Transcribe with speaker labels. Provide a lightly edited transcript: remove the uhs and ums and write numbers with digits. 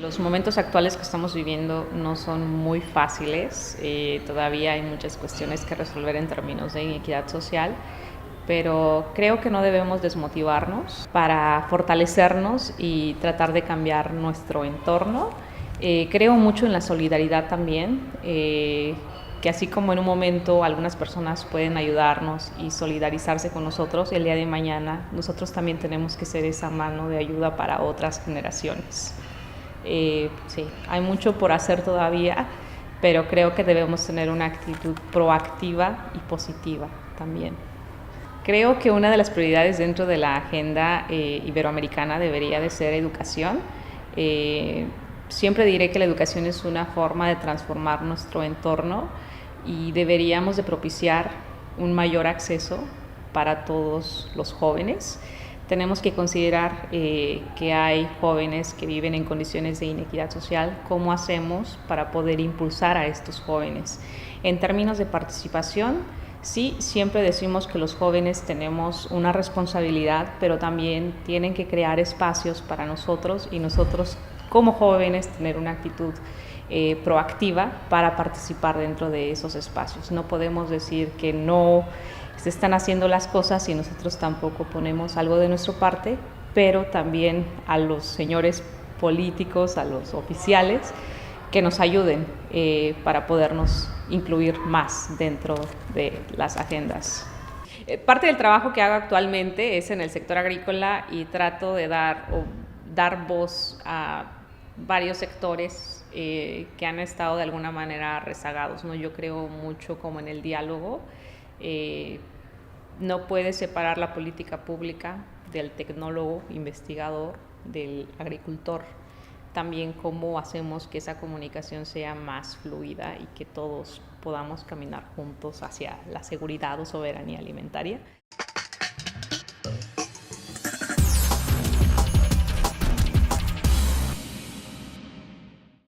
Speaker 1: Los momentos actuales que estamos viviendo no son muy fáciles, todavía hay muchas cuestiones que resolver en términos de inequidad social, pero creo que no debemos desmotivarnos para fortalecernos y tratar de cambiar nuestro entorno. Creo mucho en la solidaridad también, que así como en un momento algunas personas pueden ayudarnos y solidarizarse con nosotros, el día de mañana nosotros también tenemos que ser esa mano de ayuda para otras generaciones. Sí, hay mucho por hacer todavía, pero creo que debemos tener una actitud proactiva y positiva también. Creo que una de las prioridades dentro de la agenda iberoamericana debería de ser educación. Siempre diré que la educación es una forma de transformar nuestro entorno y deberíamos de propiciar un mayor acceso para todos los jóvenes. Tenemos que considerar que hay jóvenes que viven en condiciones de inequidad social. ¿Cómo hacemos para poder impulsar a estos jóvenes? En términos de participación, sí, siempre decimos que los jóvenes tenemos una responsabilidad, pero también tienen que crear espacios para nosotros y nosotros como jóvenes tener una actitud proactiva para participar dentro de esos espacios. No podemos decir que no se están haciendo las cosas y nosotros tampoco ponemos algo de nuestra parte, pero también a los señores políticos, a los oficiales, que nos ayuden para podernos incluir más dentro de las agendas. Parte del trabajo que hago actualmente es en el sector agrícola y trato de dar voz a varios sectores que han estado de alguna manera rezagados, ¿no? Yo creo mucho como en el diálogo. No puedes separar la política pública del tecnólogo, investigador, del agricultor. También cómo hacemos que esa comunicación sea más fluida y que todos podamos caminar juntos hacia la seguridad o soberanía alimentaria.